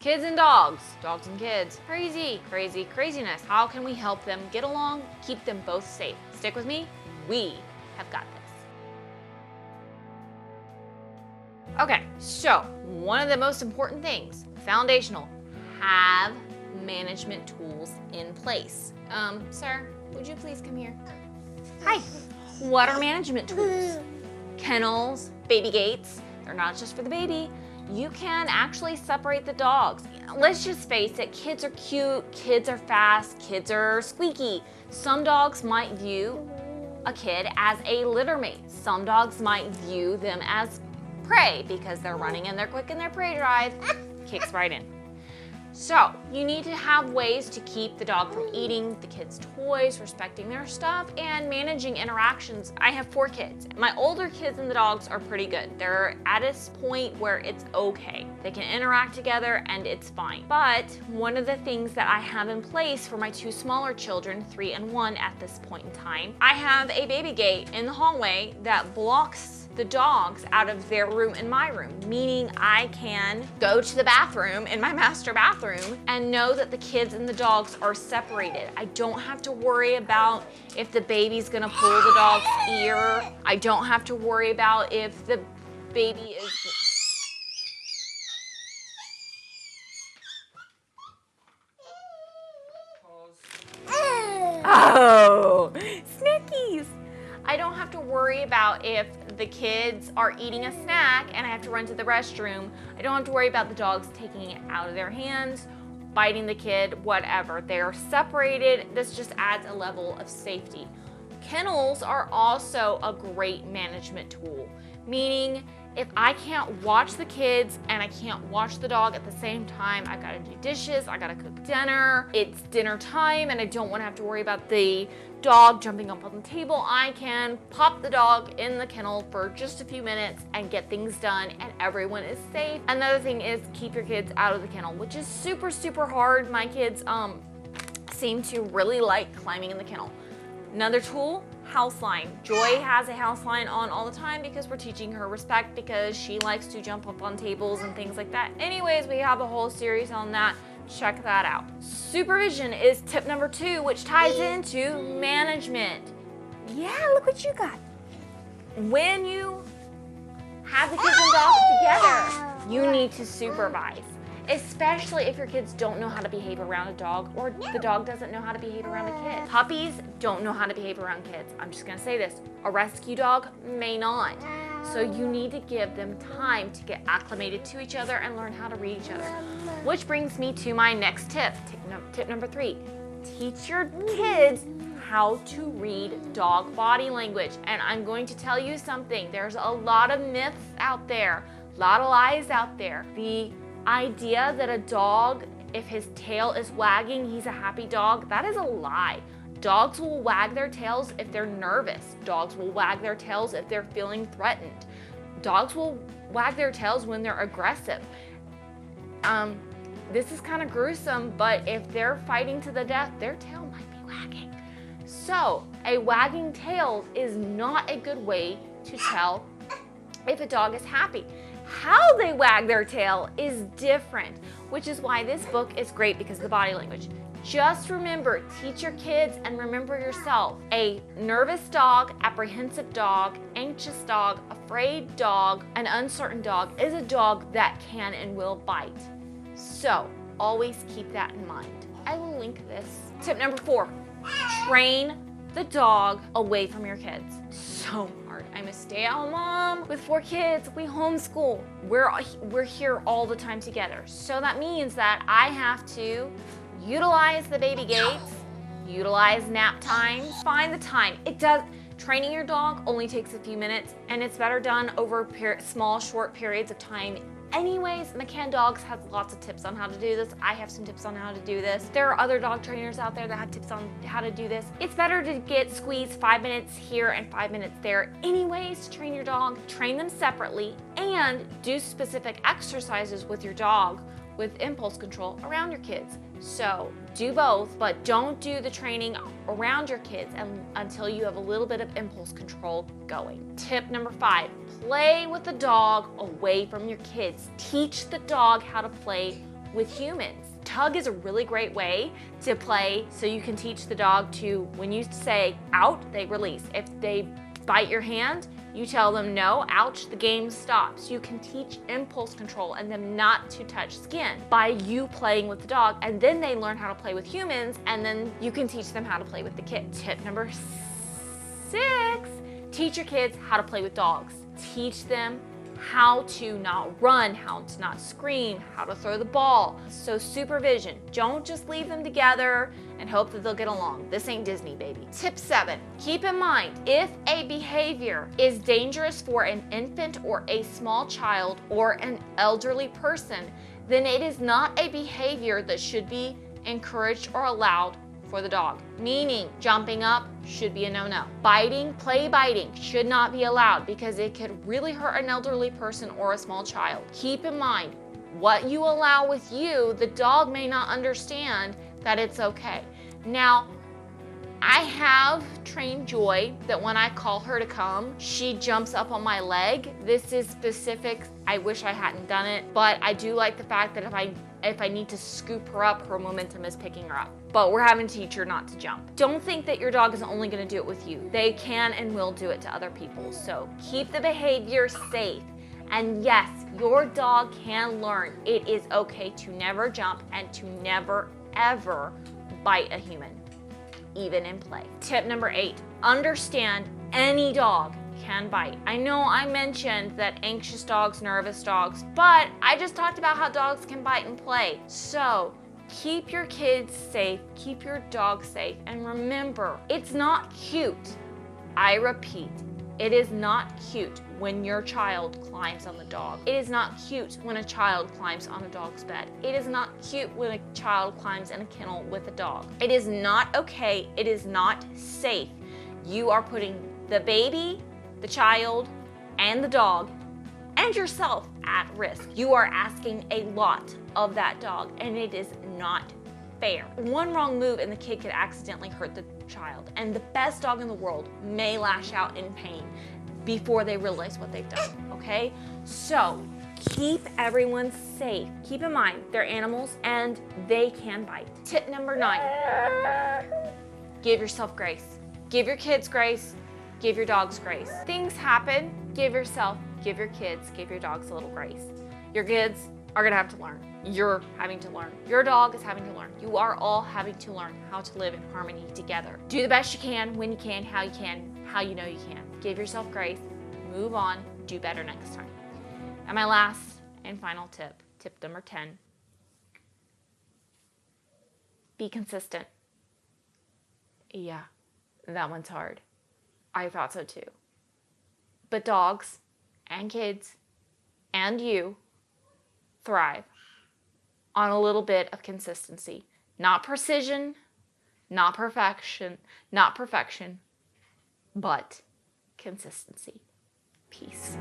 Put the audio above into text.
Kids and dogs and kids. Crazy, crazy, craziness. How can we help them get along, keep them both safe? Stick with me, we have got this. Okay, so one of the most important things, foundational, have management tools in place. Sir, would you please come here? Hi, what are management tools? Kennels, baby gates, they're not just for the baby. You can actually separate the dogs. Let's just face it, kids are cute, kids are fast, kids are squeaky. Some dogs might view a kid as a litter mate. Some dogs might view them as prey because they're running and they're quick in their prey drive, kicks right in. So you need to have ways to keep the dog from eating the kids' toys, respecting their stuff, and managing interactions. I have 4 kids. My older kids and the dogs are pretty good. They're at a point where it's okay. They can interact together and it's fine. But one of the things that I have in place for my 2 smaller children, 3 and 1 at this point in time, I have a baby gate in the hallway that blocks the dogs out of their room and my room, meaning I can go to the bathroom in my master bathroom and know that the kids and the dogs are separated. I don't have to worry about if the baby's gonna pull the dog's ear. I don't have to worry about if the baby is... Oh, snackies. I don't have to worry about if the kids are eating a snack and I have to run to the restroom. I don't have to worry about the dogs taking it out of their hands, biting the kid, whatever. They are separated. This just adds a level of safety. Kennels are also a great management tool, meaning if I can't watch the kids and I can't watch the dog at the same time, I gotta do dishes, I gotta cook dinner, it's dinner time and I don't wanna have to worry about the dog jumping up on the table, I can pop the dog in the kennel for just a few minutes and get things done and everyone is safe. Another thing is keep your kids out of the kennel, which is super, super hard. My kids seem to really like climbing in the kennel. Another tool, house line. Joy has a house line on all the time because we're teaching her respect because she likes to jump up on tables and things like that. Anyways, we have a whole series on that. Check that out. Supervision is tip number 2, which ties into management. Yeah, look what you got. When you have the kids and dogs together, you need to supervise. Especially if your kids don't know how to behave around a dog or the dog doesn't know how to behave around a kid. Puppies don't know how to behave around kids. I'm just gonna say this, a rescue dog may not. So you need to give them time to get acclimated to each other and learn how to read each other. Which brings me to my next tip, tip number 3. Teach your kids how to read dog body language. And I'm going to tell you something, there's a lot of myths out there, a lot of lies out there. The idea that a dog, if his tail is wagging, he's a happy dog, that is a lie. Dogs will wag their tails if they're nervous. Dogs will wag their tails if they're feeling threatened. Dogs will wag their tails when they're aggressive. This is kind of gruesome, but if they're fighting to the death, their tail might be wagging. So a wagging tail is not a good way to tell if a dog is happy. How they wag their tail is different, which is why this book is great because of the body language. Just remember, teach your kids and remember yourself. A nervous dog, apprehensive dog, anxious dog, afraid dog, an uncertain dog is a dog that can and will bite. So always keep that in mind. I will link this. Tip number 4, train the dog away from your kids. So hard. I'm a stay-at-home mom with 4 kids. We homeschool. We're here all the time together. So that means that I have to utilize the baby gates, utilize nap times, find the time. Training your dog only takes a few minutes and it's better done over small, short periods of time. Anyways, McCann Dogs has lots of tips on how to do this. I have some tips on how to do this. There are other dog trainers out there that have tips on how to do this. It's better to squeeze 5 minutes here and 5 minutes there. Anyways, to train your dog, train them separately and do specific exercises with your dog with impulse control around your kids. So do both, but don't do the training around your kids until you have a little bit of impulse control going. Tip number 5, play with the dog away from your kids. Teach the dog how to play with humans. Tug is a really great way to play, so you can teach the dog to, when you say out, they release. If they bite your hand, you tell them no, ouch, the game stops. You can teach impulse control and them not to touch skin by you playing with the dog, and then they learn how to play with humans, and then you can teach them how to play with the kid. Tip number 6, teach your kids how to play with dogs. Teach them how to not run, how to not scream, how to throw the ball. So supervision. Don't just leave them together and hope that they'll get along. This ain't Disney, baby. Tip 7, keep in mind, if a behavior is dangerous for an infant or a small child or an elderly person, then it is not a behavior that should be encouraged or allowed for the dog. Meaning, jumping up should be a no-no. Biting, play biting should not be allowed because it could really hurt an elderly person or a small child. Keep in mind, what you allow with you, the dog may not understand that it's okay. Now, I have trained Joy that when I call her to come, she jumps up on my leg. This is specific. I wish I hadn't done it, but I do like the fact that if I need to scoop her up, her momentum is picking her up. But we're having to teach her not to jump. Don't think that your dog is only gonna do it with you. They can and will do it to other people. So keep the behavior safe. And yes, your dog can learn. It is okay to never jump and to never, ever bite a human, even in play. Tip number 8, understand any dog can bite. I know I mentioned that anxious dogs, nervous dogs, but I just talked about how dogs can bite and play. So keep your kids safe, keep your dog safe, and remember, it's not cute. I repeat, it is not cute when your child climbs on the dog. It is not cute when a child climbs on a dog's bed. It is not cute when a child climbs in a kennel with a dog. It is not okay. It is not safe. You are putting the baby, the child, and the dog, and yourself at risk. You are asking a lot of that dog, and it is not fair. One wrong move and the kid could accidentally hurt the child, and the best dog in the world may lash out in pain before they realize what they've done, okay? So keep everyone safe. Keep in mind, they're animals and they can bite. Tip number 9, give yourself grace. Give your kids grace, give your dogs grace. Things happen, give yourself, give your kids, give your dogs a little grace. Your kids are gonna have to learn. You're having to learn. Your dog is having to learn. You are all having to learn how to live in harmony together. Do the best you can, when you can, how you know you can. Give yourself grace, move on, do better next time. And my last and final tip, tip number 10, be consistent. Yeah, that one's hard. I thought so too. But dogs and kids and you thrive on a little bit of consistency. Not precision, not perfection, but consistency. Peace.